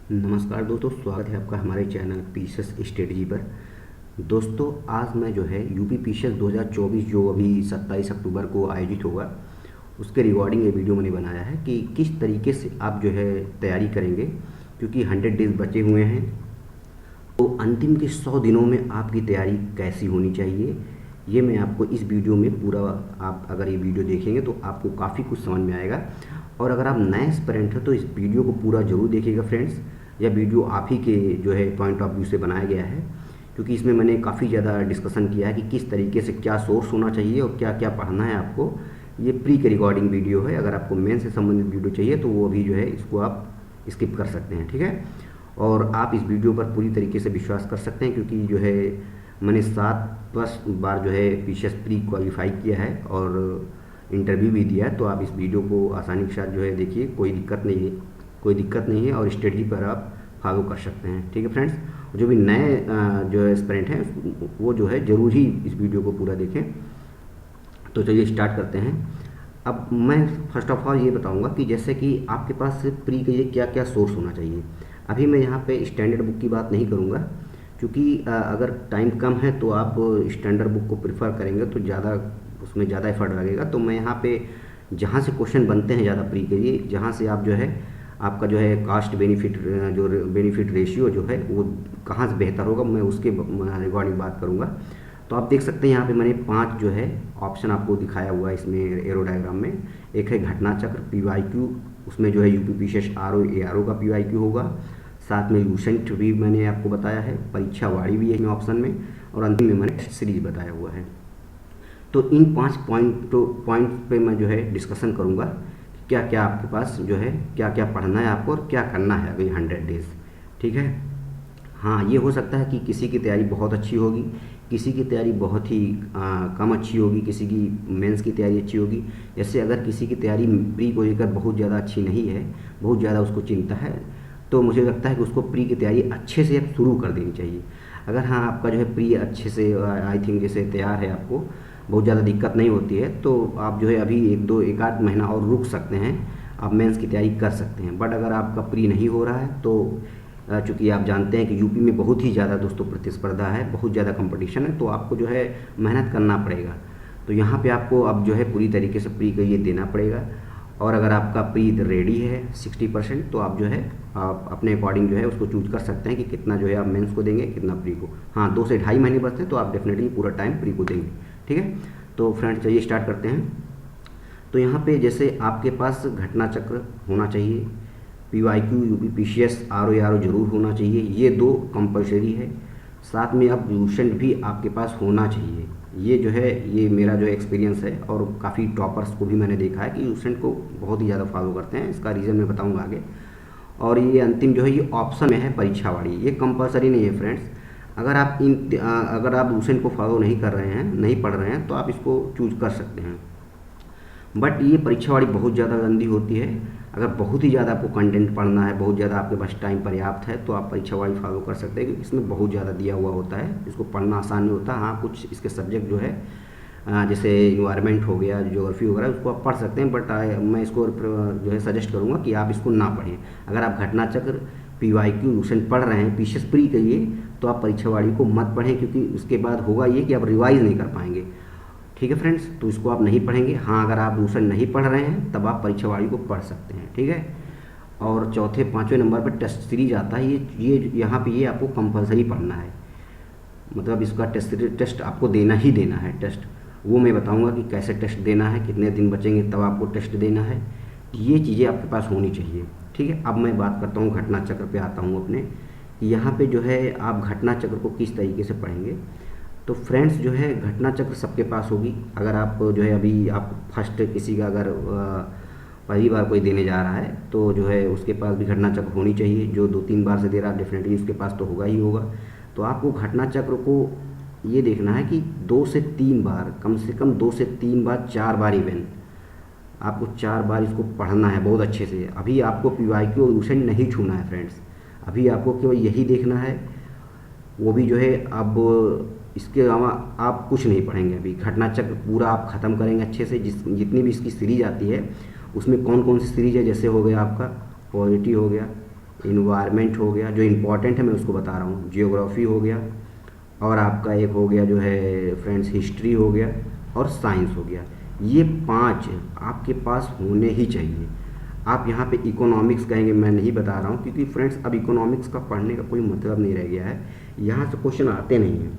नमस्कार दोस्तों, स्वागत है आपका हमारे चैनल पीसीएस स्ट्रेटजी पर। दोस्तों, आज मैं जो है यूपी पीसीएस 2024 जो अभी 27 अक्टूबर को आयोजित होगा, उसके रिगार्डिंग ये वीडियो मैंने बनाया है कि किस तरीके से आप जो है तैयारी करेंगे, क्योंकि 100 डेज बचे हुए हैं। तो अंतिम के 100 दिनों में आपकी तैयारी कैसी होनी चाहिए, ये मैं आपको इस वीडियो में पूरा, आप अगर ये वीडियो देखेंगे तो आपको काफ़ी कुछ समझ में आएगा। और अगर आप नए एस्पिरेंट हो तो इस वीडियो को पूरा ज़रूर देखिएगा फ्रेंड्स। यह वीडियो आप ही के जो है पॉइंट ऑफ व्यू से बनाया गया है, क्योंकि इसमें मैंने काफ़ी ज़्यादा डिस्कशन किया है कि किस तरीके से क्या सोर्स होना चाहिए और क्या क्या पढ़ना है आपको। ये प्री के रिकॉर्डिंग वीडियो है। अगर आपको मेन से संबंधित वीडियो चाहिए तो वो अभी जो है इसको आप स्किप कर सकते हैं, ठीक है। और आप इस वीडियो पर पूरी तरीके से विश्वास कर सकते हैं, क्योंकि जो है मैंने 7+ बार जो है पीसीएस प्री क्वालिफाई किया है और इंटरव्यू भी दिया है। तो आप इस वीडियो को आसानी के साथ जो है देखिए, कोई दिक्कत नहीं है, कोई दिक्कत नहीं है और स्ट्रेटजी पर आप फॉलो कर सकते हैं, ठीक है फ्रेंड्स। जो भी नए जो है एस्पिरेंट हैं वो जो है ज़रूर ही इस वीडियो को पूरा देखें। तो चलिए स्टार्ट करते हैं। अब मैं फर्स्ट ऑफ ऑल ये बताऊंगा कि जैसे कि आपके पास प्री के लिए क्या क्या सोर्स होना चाहिए। अभी मैं यहाँ पे स्टैंडर्ड बुक की बात नहीं करूँगा, क्योंकि अगर टाइम कम है तो आप स्टैंडर्ड बुक को प्रेफर करेंगे तो ज़्यादा उसमें ज़्यादा एफर्ट लगेगा। तो मैं यहाँ पे जहाँ से क्वेश्चन बनते हैं ज़्यादा प्री के लिए, जहाँ से आप जो है आपका जो है कास्ट बेनिफिट जो बेनिफिट रेशियो जो है वो कहाँ से बेहतर होगा, मैं उसके रिगार्डिंग बात करूँगा। तो आप देख सकते हैं यहाँ पे मैंने 5 जो है ऑप्शन आपको दिखाया हुआ है इसमें एरो डायग्राम में। एक है घटना चक्र PYQ, उसमें जो है यूपी पीसीएस RO ARO का PYQ होगा। साथ में लूसेंट भी मैंने आपको बताया है, परीक्षा वाड़ी भी है ऑप्शन में, और अंतिम में मैंने सीरीज बताया हुआ है। तो इन 5 पॉइंट पे मैं जो है डिस्कशन करूँगा कि क्या क्या आपके पास जो है क्या क्या पढ़ना है आपको और क्या करना है अभी 100 डेज, ठीक है। हाँ, ये हो सकता है कि किसी की तैयारी बहुत अच्छी होगी, किसी की तैयारी बहुत ही कम अच्छी होगी, किसी की मेंस की तैयारी अच्छी होगी। जैसे अगर किसी की तैयारी प्री को लेकर बहुत ज़्यादा अच्छी नहीं है, बहुत ज़्यादा उसको चिंता है, तो मुझे लगता है कि उसको प्री की तैयारी अच्छे से अब शुरू कर देनी चाहिए। अगर हाँ आपका जो है प्री अच्छे से आई थिंक जैसे तैयार है, आपको बहुत ज़्यादा दिक्कत नहीं होती है, तो आप जो है अभी एक आध महीना और रुक सकते हैं, आप मेंस की तैयारी कर सकते हैं। बट अगर आपका प्री नहीं हो रहा है तो चूँकि आप जानते हैं कि यूपी में बहुत ही ज़्यादा दोस्तों प्रतिस्पर्धा है, बहुत ज़्यादा कंपटीशन है, तो आपको जो है मेहनत करना पड़ेगा। तो यहाँ पे आपको अब जो है पूरी तरीके से प्री का ये देना पड़ेगा। और अगर आपका प्री रेडी है 60%, तो आप जो है आप अपने अकॉर्डिंग जो है उसको चूज कर सकते हैं कि कितना जो है आप मेंस को देंगे, कितना प्री को। हाँ, 2 से ढाई महीने बचते हैं तो आप डेफिनेटली पूरा टाइम प्री को देंगे, ठीक है। तो फ्रेंड्स चलिए स्टार्ट करते हैं। तो यहाँ पे जैसे आपके पास घटना चक्र होना चाहिए, PYQ UP PCS RO ARO जरूर होना चाहिए, ये 2 कंपलसरी है। साथ में अब लूसेंट भी आपके पास होना चाहिए। ये जो है ये मेरा जो एक्सपीरियंस है, और काफ़ी टॉपर्स को भी मैंने देखा है कि लूसेंट को बहुत ही ज़्यादा फॉलो करते हैं। इसका रीज़न मैं बताऊंगा आगे। और ये अंतिम जो है ये ऑप्शन में है परीक्षावाड़ी, ये कंपलसरी नहीं है फ्रेंड्स। अगर आप लूसेंट को फॉलो नहीं कर रहे हैं, नहीं पढ़ रहे हैं, तो आप इसको चूज कर सकते हैं। बट ये परीक्षावाड़ी बहुत ज़्यादा गंदी होती है। अगर बहुत ही ज़्यादा आपको कंटेंट पढ़ना है, बहुत ज़्यादा आपके पास टाइम पर्याप्त है, तो आप परीक्षावाड़ी फॉलो कर सकते हैं, क्योंकि इसमें बहुत ज़्यादा दिया हुआ होता है, इसको पढ़ना आसान नहीं होता। हाँ, कुछ इसके सब्जेक्ट जो है जैसे इन्वायरमेंट हो गया, ज्योग्राफी वगैरह, उसको आप पढ़ सकते हैं। बट मैं इसको जो है सजेस्ट करूँगा कि आप इसको ना पढ़ें। अगर आप घटना चक्र PYQ लूसेंट पढ़ रहे हैं पीसीएस प्री के लिए, तो आप परीक्षावाड़ी को मत पढ़ें, क्योंकि उसके बाद होगा ये कि आप रिवाइज नहीं कर पाएंगे, ठीक है फ्रेंड्स। तो इसको आप नहीं पढ़ेंगे। हाँ, अगर आप लूसेंट नहीं पढ़ रहे हैं तब आप परीक्षावाड़ी को पढ़ सकते हैं, ठीक है। और चौथे 5वें नंबर पर टेस्ट सीरीज आता है। ये यहाँ पे ये आपको कंपलसरी पढ़ना है, मतलब इसका टेस्ट आपको देना ही देना है। टेस्ट वो मैं बताऊंगा कि कैसे टेस्ट देना है, कितने दिन बचेंगे तब आपको टेस्ट देना है, ये चीज़ें आपके पास होनी चाहिए, ठीक है। अब मैं बात करता हूँ घटना चक्र पे आता हूँ अपने। यहाँ पे जो है आप घटना चक्र को किस तरीके से पढ़ेंगे। तो फ्रेंड्स जो है घटना चक्र सबके पास होगी। अगर आप जो है अभी आप फर्स्ट किसी का अगर पहली बार कोई देने जा रहा है, तो जो है उसके पास भी घटना चक्र होनी चाहिए। जो 2-3 बार से दे रहा है डेफिनेटली उसके पास तो होगा ही होगा। तो आपको घटना चक्र को ये देखना है कि 2 से 3 बार, कम से कम 2 से 3 बार, 4 बार इवन आपको 4 बार इसको पढ़ना है बहुत अच्छे से। अभी आपको PYQ और लूसेंट नहीं छूना है फ्रेंड्स, अभी आपको केवल यही देखना है। वो भी जो है अब इसके अलावा आप कुछ नहीं पढ़ेंगे। अभी घटना चक्र पूरा आप ख़त्म करेंगे अच्छे से। जितनी भी इसकी सीरीज आती है उसमें कौन कौन सी सीरीज है, जैसे हो गया आपका पॉलिटी हो गया, इन्वायरमेंट हो गया, जो इम्पोर्टेंट है मैं उसको बता रहा हूँ, जियोग्राफी हो गया, और आपका एक हो गया जो है फ्रेंड्स हिस्ट्री हो गया, और साइंस हो गया। ये 5 आपके पास होने ही चाहिए। आप यहाँ पे इकोनॉमिक्स कहेंगे, मैं नहीं बता रहा हूँ, क्योंकि फ्रेंड्स अब इकोनॉमिक्स का पढ़ने का कोई मतलब नहीं रह गया है, यहाँ से क्वेश्चन आते नहीं हैं।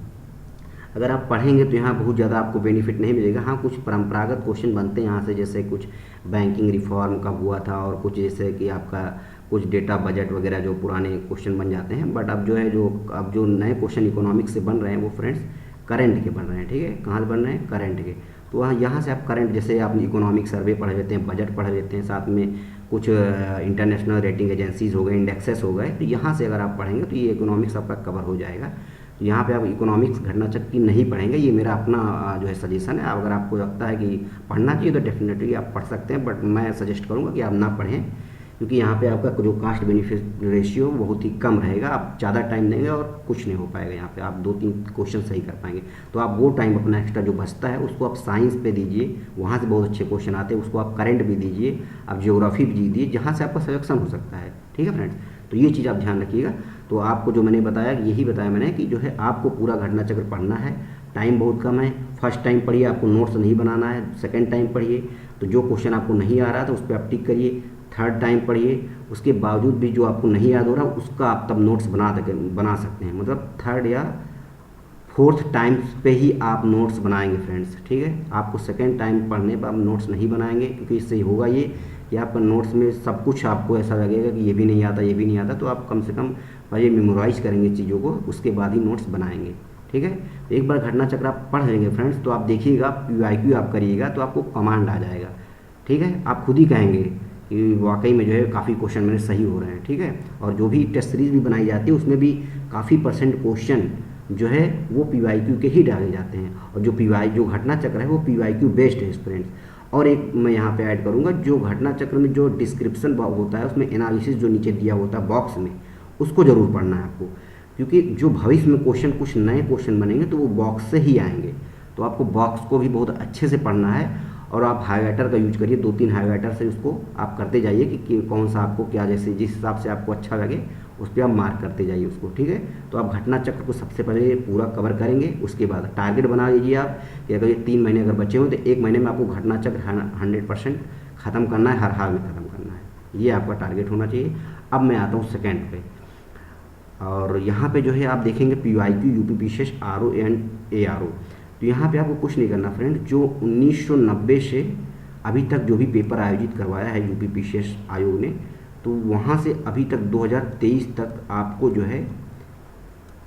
अगर आप पढ़ेंगे तो यहाँ बहुत ज़्यादा आपको बेनिफिट नहीं मिलेगा। हाँ, कुछ परंपरागत क्वेश्चन बनते हैं यहाँ से, जैसे कुछ बैंकिंग रिफॉर्म कब हुआ था, और कुछ जैसे कि आपका कुछ डेटा बजट वगैरह जो पुराने क्वेश्चन बन जाते हैं। बट अब जो है अब जो नए क्वेश्चन इकोनॉमिक्स से बन रहे हैं वो फ्रेंड्स करंट के बन रहे हैं। ठीक है, कहाँ से बन रहे हैं? करंट के। तो वहाँ यहाँ से आप करंट, जैसे आप इकोनॉमिक सर्वे पढ़ लेते हैं, बजट पढ़ लेते हैं, साथ में कुछ इंटरनेशनल रेटिंग एजेंसीज हो गए, इंडेक्सेस हो गए, तो यहाँ से अगर आप पढ़ेंगे तो ये इकोनॉमिक्स आपका कवर हो जाएगा। तो यहाँ पे आप इकोनॉमिक्स घटना चक्र की नहीं पढ़ेंगे, ये मेरा अपना जो है सजेशन है। अगर आपको लगता है कि पढ़ना चाहिए तो डेफिनेटली आप पढ़ सकते हैं, बट मैं सजेस्ट करूँगा कि आप ना पढ़ें, क्योंकि यहाँ पे आपका जो कास्ट बेनिफिट रेशियो बहुत ही कम रहेगा। आप ज़्यादा टाइम देंगे और कुछ नहीं हो पाएगा, यहाँ पे आप 2-3 क्वेश्चन सही कर पाएंगे। तो आप वो टाइम अपना एक्स्ट्रा जो बचता है उसको आप साइंस पे दीजिए, वहाँ से बहुत अच्छे क्वेश्चन आते हैं, उसको आप करंट भी दीजिए, आप ज्योग्राफी भी दीजिए, जहाँ से आपका सिलेक्शन हो सकता है। ठीक है फ्रेंड्स, तो ये चीज़ आप ध्यान रखिएगा। तो आपको जो मैंने बताया, यही बताया मैंने कि जो है आपको पूरा घटना चक्र पढ़ना है, टाइम बहुत कम है। फर्स्ट टाइम पढ़िए, आपको नोट्स नहीं बनाना है। सेकंड टाइम पढ़िए तो जो क्वेश्चन आपको नहीं आ रहा था उस पर आप टिक करिए। थर्ड टाइम पढ़िए, उसके बावजूद भी जो आपको नहीं याद हो रहा उसका आप तब नोट्स बना सकते हैं। मतलब थर्ड या फोर्थ टाइम पे ही आप नोट्स बनाएंगे फ्रेंड्स। ठीक है, आपको सेकेंड टाइम पढ़ने पर आप नोट्स नहीं बनाएंगे, क्योंकि इससे होगा ये कि आपका नोट्स में सब कुछ आपको ऐसा लगेगा कि ये भी नहीं आता, ये भी नहीं आता। तो आप कम से कम पहले मेमोराइज करेंगे चीज़ों को, उसके बाद ही नोट्स बनाएंगे। ठीक है, तो एक बार घटना चक्र आप पढ़ लेंगे फ्रेंड्स, तो आप देखिएगा PYQ आप करिएगा तो आपको कमांड आ जाएगा। ठीक है, आप खुद ही कहेंगे कि वाकई में जो है काफ़ी क्वेश्चन मेरे सही हो रहे हैं। ठीक है, और जो भी टेस्ट सीरीज भी बनाई जाती है उसमें भी काफ़ी % क्वेश्चन जो है वो PYQ के ही डाले जाते हैं, और जो घटना चक्र है वो PYQ बेस्ड है फ्रेंड्स। और एक मैं यहाँ पे ऐड करूँगा, जो घटना चक्र में जो डिस्क्रिप्शन होता है उसमें एनालिसिस जो नीचे दिया होता है बॉक्स में, उसको ज़रूर पढ़ना है आपको, क्योंकि जो भविष्य में क्वेश्चन कुछ नए क्वेश्चन बनेंगे तो वो बॉक्स से ही आएंगे। तो आपको बॉक्स को भी बहुत अच्छे से पढ़ना है, और आप हाईलाइटर का यूज करिए, 2-3 हाईलाइटर से उसको आप करते जाइए कि कौन सा आपको क्या, जैसे जिस हिसाब से आपको अच्छा लगे उस पर आप मार्क करते जाइए उसको। ठीक है, तो आप घटना चक्र को सबसे पहले पूरा कवर करेंगे। उसके बाद टारगेट बना लीजिए आप कि अगर ये 3 महीने अगर बचे हों तो 1 महीने में आपको घटना चक्र 100% ख़त्म करना है, हर हाल में ख़त्म करना है। ये आपका टारगेट होना चाहिए। अब मैं आता हूँ सेकेंड पे, और यहाँ पे जो है आप देखेंगे PYQ UP PCS RO and ARO। तो यहाँ पे आपको कुछ नहीं करना फ्रेंड, जो 1990 से अभी तक जो भी पेपर आयोजित करवाया है UP PCS आयोग ने, तो वहाँ से अभी तक 2023 तक आपको जो है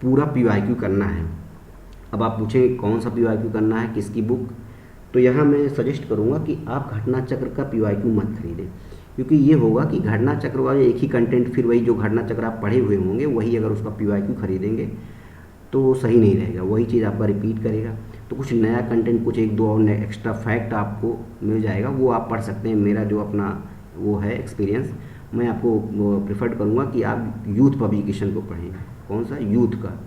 पूरा PYQ करना है। अब आप पूछेंगे कौन सा PYQ करना है, किसकी बुक, तो यहाँ मैं सजेस्ट करूँगा कि आप घटना चक्र का PYQ मत खरीदें, क्योंकि ये होगा कि घटना चक्र वाले एक ही कंटेंट, फिर वही जो घटना चक्र आप पढ़े हुए होंगे वही अगर उसका PYQ खरीदेंगे तो सही नहीं रहेगा, वही चीज़ आपका रिपीट करेगा। तो कुछ नया कंटेंट, कुछ 1-2 और एक्स्ट्रा फैक्ट आपको मिल जाएगा, वो आप पढ़ सकते हैं। मेरा जो अपना वो है एक्सपीरियंस, मैं आपको प्रेफर करूँगा कि आप यूथ पब्लिकेशन को पढ़ें। कौन सा? यूथ का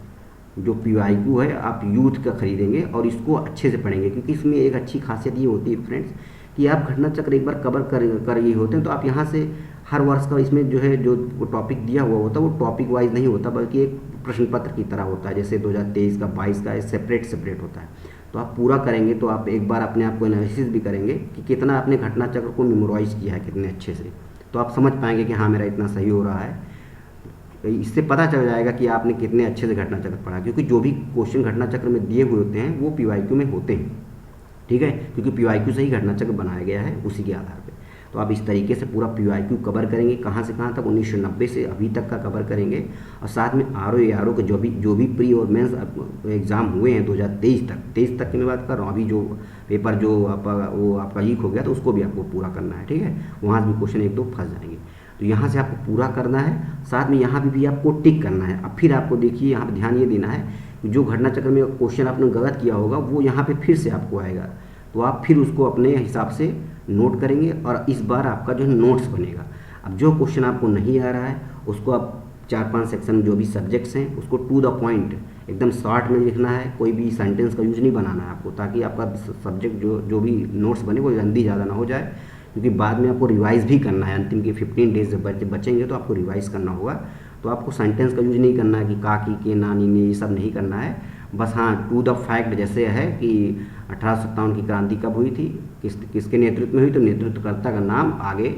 जो PYQ है आप यूथ का खरीदेंगे और इसको अच्छे से पढ़ेंगे, क्योंकि इसमें एक अच्छी खासियत ये होती है फ्रेंड्स कि आप घटना चक्र एक बार कवर कर ये होते हैं, तो आप यहाँ से हर वर्ष का इसमें जो है जो टॉपिक दिया हुआ होता है वो टॉपिक वाइज नहीं होता, बल्कि एक प्रश्न पत्र की तरह होता है। जैसे 2023 का 22 का सेपरेट होता है। तो आप पूरा करेंगे तो आप एक बार अपने आप को एनालिसिस भी करेंगे कि कितना आपने घटना चक्र को मेमोराइज किया है, कितने अच्छे से, तो आप समझ पाएंगे कि हाँ मेरा इतना सही हो रहा है। इससे पता चल जाएगा कि आपने कितने अच्छे से घटना चक्र पढ़ा, क्योंकि जो भी क्वेश्चन घटना चक्र में दिए हुए होते हैं वो PYQ में होते हैं। ठीक है, क्योंकि PYQ से ही घटना चक्र बनाया गया है, उसी के आधार पे। तो आप इस तरीके से पूरा PYQ कवर करेंगे, कहाँ से कहाँ तक, 1990 से अभी तक का कवर करेंगे। और साथ में RO ARO के जो भी प्री और मेंस एग्ज़ाम हुए हैं 2023 तक की मैं बात कर रहा हूँ। अभी जो पेपर जो आपका लीक हो गया तो उसको भी आपको पूरा करना है। ठीक है, वहाँ से भी क्वेश्चन 1-2 फंस जाएंगे, तो यहाँ से आपको पूरा करना है। साथ में यहाँ भी आपको टिक करना है। अब फिर आपको देखिए यहाँ पर ध्यान ये देना है, जो घटना चक्र में क्वेश्चन आपने गलत किया होगा वो यहाँ पे फिर से आपको आएगा, तो आप फिर उसको अपने हिसाब से नोट करेंगे और इस बार आपका जो है नोट्स बनेगा। अब जो क्वेश्चन आपको नहीं आ रहा है उसको आप 4-5 सेक्शन जो भी सब्जेक्ट्स हैं उसको टू द पॉइंट एकदम शॉर्ट में लिखना है, कोई भी सेंटेंस का यूज नहीं बनाना है आपको, ताकि आपका सब्जेक्ट जो भी नोट्स बने वो लंबी ज़्यादा ना हो जाए। क्योंकि बाद में आपको रिवाइज़ भी करना है। अंतिम के 15 डेज जब बचेंगे तो आपको रिवाइज़ करना होगा। तो आपको सेंटेंस का यूज नहीं करना है कि काकी के नानी ने, ये सब नहीं करना है। बस हाँ, टू द फैक्ट जैसे है कि 1857 की क्रांति कब हुई थी, किसके नेतृत्व में हुई, तो नेतृत्वकर्ता का नाम आगे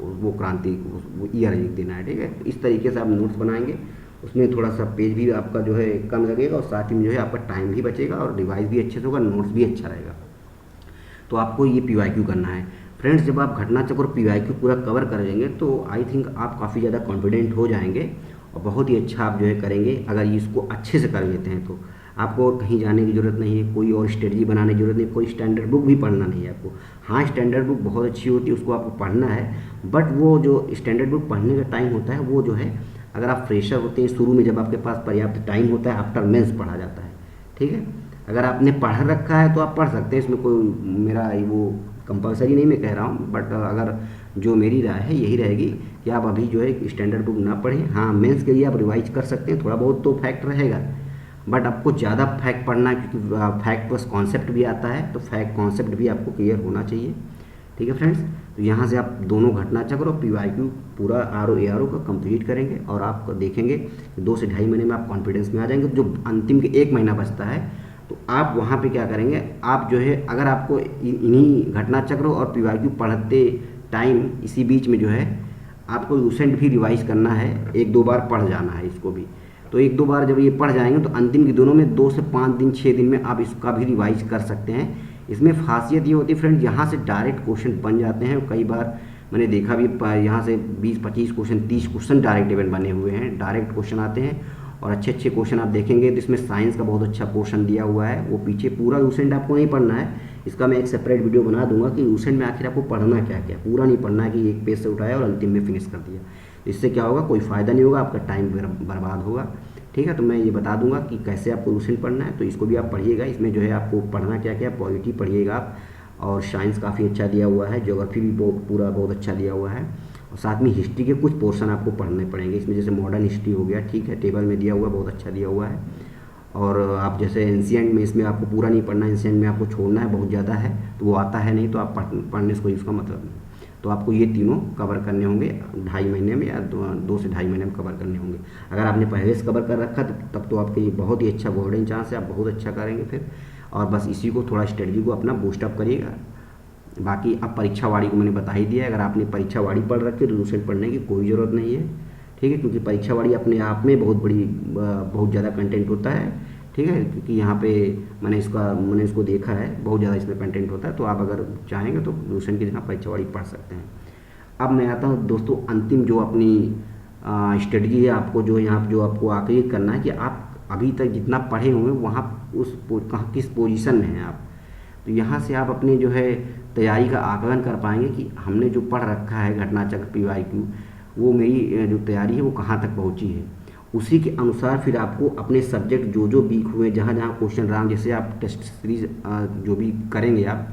वो क्रांति वो ईयर लिख देना है। ठीक है, इस तरीके से आप नोट्स बनाएंगे। उसमें थोड़ा सा पेज भी आपका जो है कम लगेगा और साथ ही में जो है आपका टाइम भी बचेगा और रिवाइज भी अच्छे से होगा, नोट्स भी अच्छा रहेगा। तो आपको ये PYQ करना है फ्रेंड्स। जब आप घटना चक्र और PYQ पूरा कवर कर लेंगे तो आई थिंक आप काफ़ी ज़्यादा कॉन्फिडेंट हो जाएंगे और बहुत ही अच्छा आप जो है करेंगे। अगर इसको अच्छे से कर लेते हैं तो आपको और कहीं जाने की ज़रूरत नहीं है, कोई और स्ट्रेटजी बनाने की ज़रूरत नहीं, कोई स्टैंडर्ड बुक भी पढ़ना नहीं है आपको। हाँ, स्टैंडर्ड बुक बहुत अच्छी होती है, उसको आपको पढ़ना है, बट वो जो स्टैंडर्ड बुक पढ़ने का टाइम होता है वो जो है, अगर आप फ्रेशर होते हैं शुरू में, जब आपके पास पर्याप्त टाइम होता है, आफ्टर मेंस पढ़ा जाता है। ठीक है, अगर आपने पढ़ रखा है तो आप पढ़ सकते हैं, इसमें कोई मेरा वो कंपलसरी नहीं मैं कह रहा हूँ, बट अगर जो मेरी राय है यही रहेगी कि आप अभी जो है स्टैंडर्ड बुक ना पढ़ें। हाँ, मेंस के लिए आप रिवाइज कर सकते हैं, थोड़ा बहुत तो फैक्ट रहेगा, बट आपको ज़्यादा फैक्ट पढ़ना है क्योंकि फैक्ट प्लस कॉन्सेप्ट भी आता है, तो फैक्ट कॉन्सेप्ट भी आपको क्लियर होना चाहिए। ठीक है फ्रेंड्स, तो यहाँ से आप दोनों घटना चक्र और PYQ पूरा RO का कंप्लीट करेंगे और आप देखेंगे कि 2 से ढाई महीने में आप कॉन्फिडेंस में आ जाएंगे। जो अंतिम के 1 महीना बचता है तो आप वहाँ पे क्या करेंगे, आप जो है अगर आपको इन्हीं घटना चक्र और PYQ पढ़ते टाइम इसी बीच में जो है आपको लूसेंट भी रिवाइज करना है, 1-2 बार पढ़ जाना है इसको भी। तो 1-2 बार जब ये पढ़ जाएंगे तो अंतिम के दोनों में 2 से 5 दिन 6 दिन में आप इसका भी रिवाइज कर सकते हैं। इसमें खासियत ये होती है फ्रेंड, यहाँ से डायरेक्ट क्वेश्चन बन जाते हैं। कई बार मैंने देखा भी यहाँ से 20-25 क्वेश्चन 30 क्वेश्चन डायरेक्ट इवेंट बने हुए हैं, डायरेक्ट क्वेश्चन आते हैं और अच्छे अच्छे क्वेश्चन आप देखेंगे तो इसमें साइंस का बहुत अच्छा पोर्शन दिया हुआ है। वो पीछे पूरा लूसेंट आपको नहीं पढ़ना है, इसका मैं एक सेपरेट वीडियो बना दूंगा कि लूसेंट में आखिर आपको पढ़ना क्या क्या, पूरा नहीं पढ़ना है कि एक पेज से उठाया और अंतिम में फिनिश कर दिया। इससे क्या होगा, कोई फ़ायदा नहीं होगा, आपका टाइम बर्बाद होगा। ठीक है, तो मैं ये बता दूंगा कि कैसे आपको लूसेंट पढ़ना है, तो इसको भी आप पढ़िएगा। इसमें जो है आपको पढ़ना क्या क्या, पॉलिटी पढ़िएगा आप, और साइंस काफ़ी अच्छा दिया हुआ है, ज्योग्राफी भी पूरा बहुत अच्छा दिया हुआ है, और साथ में हिस्ट्री के कुछ पोर्शन आपको पढ़ने पड़ेंगे इसमें, जैसे मॉडर्न हिस्ट्री हो गया। ठीक है, टेबल में दिया हुआ बहुत अच्छा दिया हुआ है। और आप जैसे एंशिएंट में, इसमें आपको पूरा नहीं पढ़ना, एंशिएंट में आपको छोड़ना है, बहुत ज़्यादा है तो वो आता है नहीं, तो आप पढ़ने से कोई उसका मतलब नहीं। तो आपको ये तीनों कवर करने होंगे 2.5 महीने में, या 2 से ढाई महीने में कवर करने होंगे। अगर आपने पहले से कवर कर रखा तब तो आपके लिए बहुत ही अच्छा गोल्डन चांस है, आप बहुत अच्छा करेंगे फिर। और बस इसी को थोड़ा स्ट्रेटजी को अपना बूस्टअप करिएगा। बाकी अब परीक्षा वाड़ी को मैंने बता ही दिया है, अगर आपने परीक्षा वाड़ी पढ़ रखी है तो लूसेंट पढ़ने की कोई ज़रूरत नहीं है। ठीक है, क्योंकि परीक्षा वाड़ी अपने आप में बहुत ज़्यादा कंटेंट होता है। ठीक है, क्योंकि यहाँ पे मैंने इसको देखा है, बहुत ज़्यादा इसमें कंटेंट होता है, तो आप अगर चाहेंगे तो लूसेंट की जगह परीक्षा वाड़ी पढ़ सकते हैं। अब मैं आता हूँ दोस्तों अंतिम जो अपनी स्ट्रेटजी है, आपको जो यहाँ जो आपको आकलित करना है कि आप अभी तक जितना पढ़े हुए वहाँ किस पोजीशन में हैं आप। तो यहाँ से आप अपने जो है तैयारी का आकलन कर पाएंगे कि हमने जो पढ़ रखा है घटना चक्र PYQ, वो मेरी जो तैयारी है वो कहाँ तक पहुँची है। उसी के अनुसार फिर आपको अपने सब्जेक्ट जो वीक हुए, जहाँ जहाँ क्वेश्चन रहा, जैसे आप टेस्ट सीरीज जो भी करेंगे आप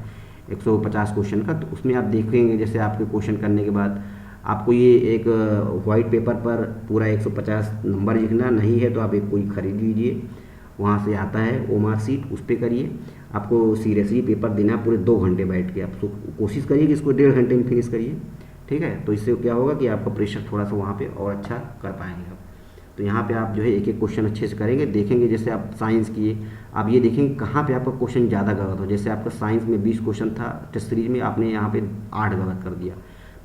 150 क्वेश्चन का, तो उसमें आप देखेंगे जैसे आपके क्वेश्चन करने के बाद आपको ये एक वाइट पेपर पर पूरा 150 नंबर लिखना नहीं है तो आप एक कोई खरीद लीजिए, वहाँ से आता है OMR शीट, उस पर करिए। आपको सीरियसली पेपर देना पूरे 2 घंटे बैठ के, आप कोशिश करिए कि इसको 1.5 घंटे में फिनिश करिए। ठीक है, तो इससे क्या होगा कि आपका प्रेशर थोड़ा सा वहाँ पे और अच्छा कर पाएंगे आप। तो यहाँ पे आप जो है एक एक क्वेश्चन अच्छे से करेंगे, देखेंगे जैसे आप साइंस किए, आप ये देखेंगे कहाँ पे आपका क्वेश्चन ज़्यादा गलत हो। जैसे आपका साइंस में 20 क्वेश्चन था टेस्ट सीरीज में, आपने यहाँ पे 8 गलत कर दिया,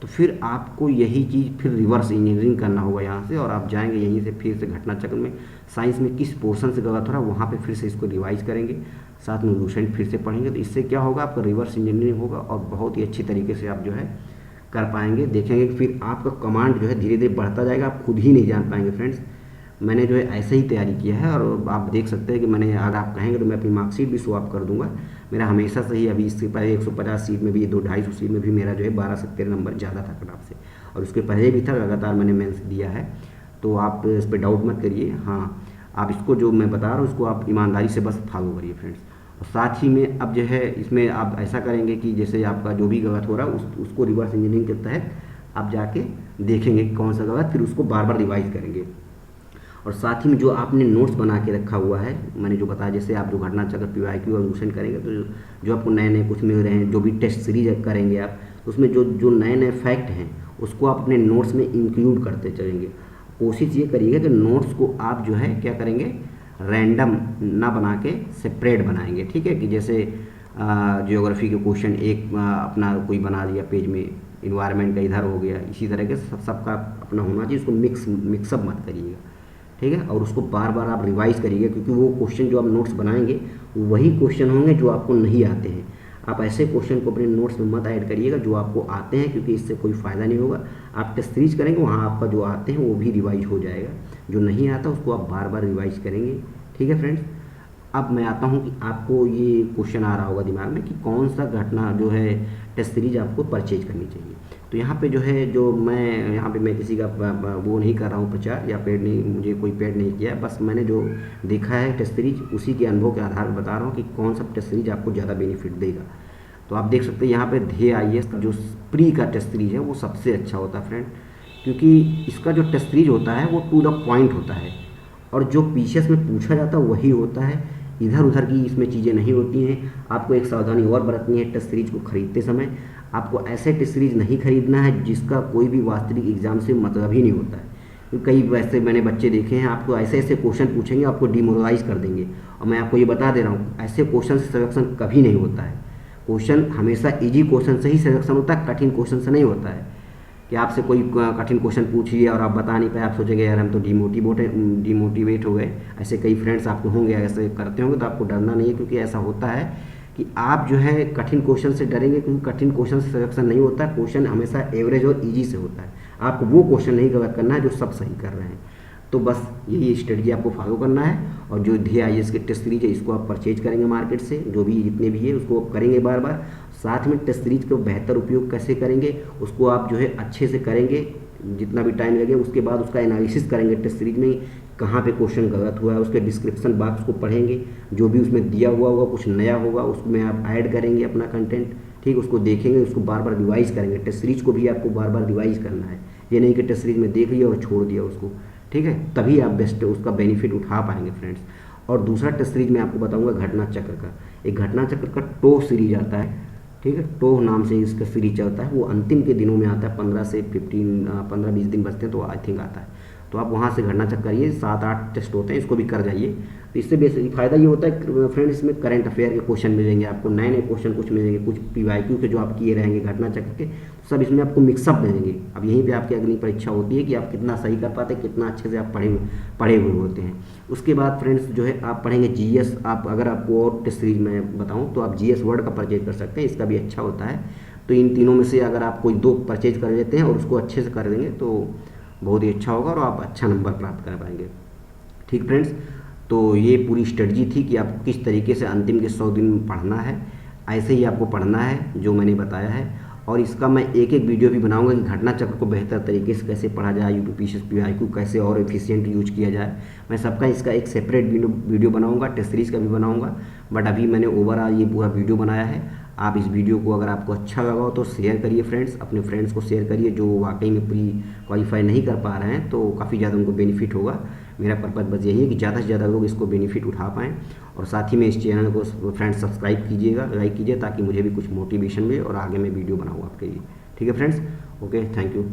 तो फिर आपको यही चीज़ फिर रिवर्स इंजीनियरिंग करना होगा यहाँ से, और आप जाएंगे यहीं से फिर से घटना चक्र में साइंस में किस पोर्शन से गलत हो रहा है वहाँ पे फिर से इसको रिवाइज करेंगे, साथ में लूसेंट फिर से पढ़ेंगे। तो इससे क्या होगा, आपका रिवर्स इंजीनियरिंग होगा और बहुत ही अच्छी तरीके से आप जो है कर पाएंगे। देखेंगे फिर आपका कमांड जो है धीरे धीरे बढ़ता जाएगा, आप खुद ही नहीं जान पाएंगे फ्रेंड्स। मैंने जो है ऐसे ही तैयारी किया है, और आप देख सकते हैं कि मैंने, अगर आप कहेंगे तो मैं अपनी मार्कशीट भी स्वैप कर दूंगा। मेरा हमेशा से ही, अभी इससे पहले 150 सीट में भी, 200-250 सीट में भी मेरा जो है 12 से 13 नंबर ज़्यादा था कट ऑफ से, और उसके पहले भी था, लगातार मैंने मेंस दिया है। तो आप इस पर डाउट मत करिए। हाँ, आप इसको जो मैं बता रहा हूँ इसको आप ईमानदारी से बस फॉलो करिए फ्रेंड्स। और साथ ही में अब जो है इसमें आप ऐसा करेंगे कि जैसे आपका जो भी गलत हो रहा है उसको रिवर्स इंजीनियरिंग के तहत आप जाके देखेंगे कौन सा गलत, फिर उसको बार बार रिवाइज करेंगे। और साथ ही में जो आपने नोट्स बना के रखा हुआ है, मैंने जो बताया, जैसे आप जो घटना चक्र PYQ और लूसेंट करेंगे तो जो आपको नए नए कुछ मिल रहे हैं, जो भी टेस्ट सीरीज करेंगे आप, उसमें जो जो नए नए फैक्ट हैं उसको आप अपने नोट्स में इंक्लूड करते चलेंगे। कोशिश ये करिएगा कि नोट्स को आप जो है क्या करेंगे, रैंडम ना बना के सेपरेट बनाएंगे, ठीक है। कि जैसे ज्योग्राफी के क्वेश्चन एक अपना कोई बना दिया पेज में, इन्वायरमेंट का इधर हो गया, इसी तरह के सबका अपना होना चाहिए। उसको मिक्सअप मत करिएगा, ठीक है। और उसको बार बार आप रिवाइज करिएगा, क्योंकि वो क्वेश्चन जो आप नोट्स बनाएंगे वही क्वेश्चन होंगे जो आपको नहीं आते हैं। आप ऐसे क्वेश्चन को अपने नोट्स में मत ऐड करिएगा जो आपको आते हैं, क्योंकि इससे कोई फ़ायदा नहीं होगा। आप टेस्ट सीरीज करेंगे, वहाँ आपका जो आते हैं वो भी रिवाइज हो जाएगा, जो नहीं आता उसको आप बार बार रिवाइज करेंगे, ठीक है फ्रेंड्स। अब मैं आता हूँ कि आपको ये क्वेश्चन आ रहा होगा दिमाग में कि कौन सा घटना जो है टेस्ट सीरीज आपको परचेज करनी चाहिए। तो यहाँ पे जो है, जो मैं यहाँ पे मैं किसी का वो नहीं कर रहा हूँ प्रचार या पेड नहीं, मुझे कोई पेड नहीं किया, बस मैंने जो देखा है टेस्ट सीरीज उसी के अनुभव के आधार पर बता रहा हूँ कि कौन सा टेस्ट सीरीज आपको ज़्यादा बेनिफिट देगा। तो आप देख सकते हैं यहाँ पे ध्येय IAS का जो प्री का टेस्ट सीरीज है वो सबसे अच्छा होता है फ्रेंड, क्योंकि इसका जो टेस्ट सीरीज होता है वो टू द पॉइंट होता है, और जो PCS में पूछा जाता है वही होता है, इधर उधर की इसमें चीज़ें नहीं होती हैं। आपको एक सावधानी और बरतनी है टेस्ट सीरीज को खरीदते समय, आपको ऐसे टेस्ट सीरीज नहीं खरीदना है जिसका कोई भी वास्तविक एग्जाम से मतलब ही नहीं होता है। क्योंकि कई वैसे मैंने बच्चे देखे हैं, आपको ऐसे ऐसे क्वेश्चन पूछेंगे आपको डिमोरलाइज कर देंगे। और मैं आपको ये बता दे रहा हूँ, ऐसे क्वेश्चन से सिलेक्शन कभी नहीं होता है। क्वेश्चन हमेशा इजी क्वेश्चन से ही सिलेक्शन होता है, कठिन क्वेश्चन से नहीं होता है। कि आपसे कोई कठिन क्वेश्चन पूछ लिया और आप बता नहीं पाए, आप सोचेंगे यार हम तो डिमोटिवेट हो गए। ऐसे कई फ्रेंड्स आपको होंगे, ऐसे करते होंगे, तो आपको डरना नहीं है, क्योंकि ऐसा होता है कि आप जो है कठिन क्वेश्चन से डरेंगे, क्योंकि कठिन क्वेश्चन से सिलेक्शन नहीं होता है। क्वेश्चन हमेशा एवरेज और ईजी से होता है। आपको वो क्वेश्चन नहीं गलत करना है जो सब सही कर रहे हैं। तो बस यही स्ट्रेटजी आपको फॉलो करना है। और जो ध्येय IAS के टेस्ट सीरीज है इसको आप परचेज करेंगे मार्केट से, जो भी जितने भी है उसको आप करेंगे बार बार। साथ में टेस्ट सीरीज का बेहतर उपयोग कैसे करेंगे उसको आप जो है अच्छे से करेंगे, जितना भी टाइम लगे। उसके बाद उसका एनालिसिस करेंगे टेस्ट सीरीज में, कहाँ पे क्वेश्चन गलत हुआ है, उसके डिस्क्रिप्शन बॉक्स को पढ़ेंगे, जो भी उसमें दिया हुआ होगा कुछ नया होगा उसमें आप ऐड करेंगे अपना कंटेंट, ठीक। उसको देखेंगे, उसको बार बार रिवाइज करेंगे। टेस्ट सीरीज को भी आपको बार बार रिवाइज करना है, ये नहीं कि टेस्ट सीरीज में देख लिया और छोड़ दिया उसको, ठीक है। तभी आप बेस्ट उसका बेनिफिट उठा पाएंगे फ्रेंड्स। और दूसरा टेस्ट सीरीज मैं आपको बताऊंगा घटना चक्र का। एक घटना चक्र का टो सीरीज आता है, ठीक है। टो नाम से इसका सीरीज चलता है, वो अंतिम के दिनों में आता है, 15-20 दिन बचते हैं तो आई थिंक आता है। तो आप वहाँ से घटना चक्र करिए, 7-8 टेस्ट होते हैं, इसको भी कर जाइए। तो इससे बेसिक फ़ायदा ये होता है फ्रेंड्स, इसमें करंट अफेयर के क्वेश्चन मिलेंगे आपको, नए नए क्वेश्चन कुछ मिलेंगे, कुछ PYQ के जो आप किए रहेंगे घटना चक्र के, सब इसमें आपको मिक्सअप मिलेंगे। अब यहीं पे आपकी अगली परीक्षा होती है कि आप कितना सही कर पाते हैं, कितना अच्छे से आप पढ़े हुए होते हैं। उसके बाद फ्रेंड्स जो है आप पढ़ेंगे GS। आप अगर आपको और टेस्ट सीरीज में बताऊँ तो आप GS वर्ड का परचेज कर सकते हैं, इसका भी अच्छा होता है। तो इन तीनों में से अगर आप कोई 2 परचेज कर लेते हैं और उसको अच्छे से कर देंगे तो बहुत ही अच्छा होगा और आप अच्छा नंबर प्राप्त कर पाएंगे, ठीक फ्रेंड्स। तो ये पूरी स्ट्रेटजी थी कि आपको किस तरीके से अंतिम के 100 दिन पढ़ना है, ऐसे ही आपको पढ़ना है जो मैंने बताया है। और इसका मैं एक एक वीडियो भी बनाऊंगा कि घटना चक्र को बेहतर तरीके से कैसे पढ़ा जाए, UPSS PYQ कैसे और एफिशिएंट यूज किया जाए। मैं सबका इसका एक सेपरेट वीडियो बनाऊंगा, टेस्ट सीरीज का भी बनाऊंगा, बट अभी मैंने ओवरऑल ये पूरा वीडियो बनाया है। आप इस वीडियो को अगर आपको अच्छा लगा हो तो शेयर करिए फ्रेंड्स, अपने फ्रेंड्स को शेयर करिए जो वाकई में प्री क्वालिफाई नहीं कर पा रहे हैं, तो काफ़ी ज़्यादा उनको बेनिफिट होगा। मेरा पर्पज़ बस यही है कि ज़्यादा से ज़्यादा लोग इसको बेनिफिट उठा पाएँ। और साथ ही में इस चैनल को फ्रेंड्स सब्सक्राइब कीजिएगा, लाइक कीजिए, ताकि मुझे भी कुछ मोटिवेशन मिले और आगे मैं वीडियो बनाऊँ आपके लिए, ठीक है फ्रेंड्स। Okay, thank you.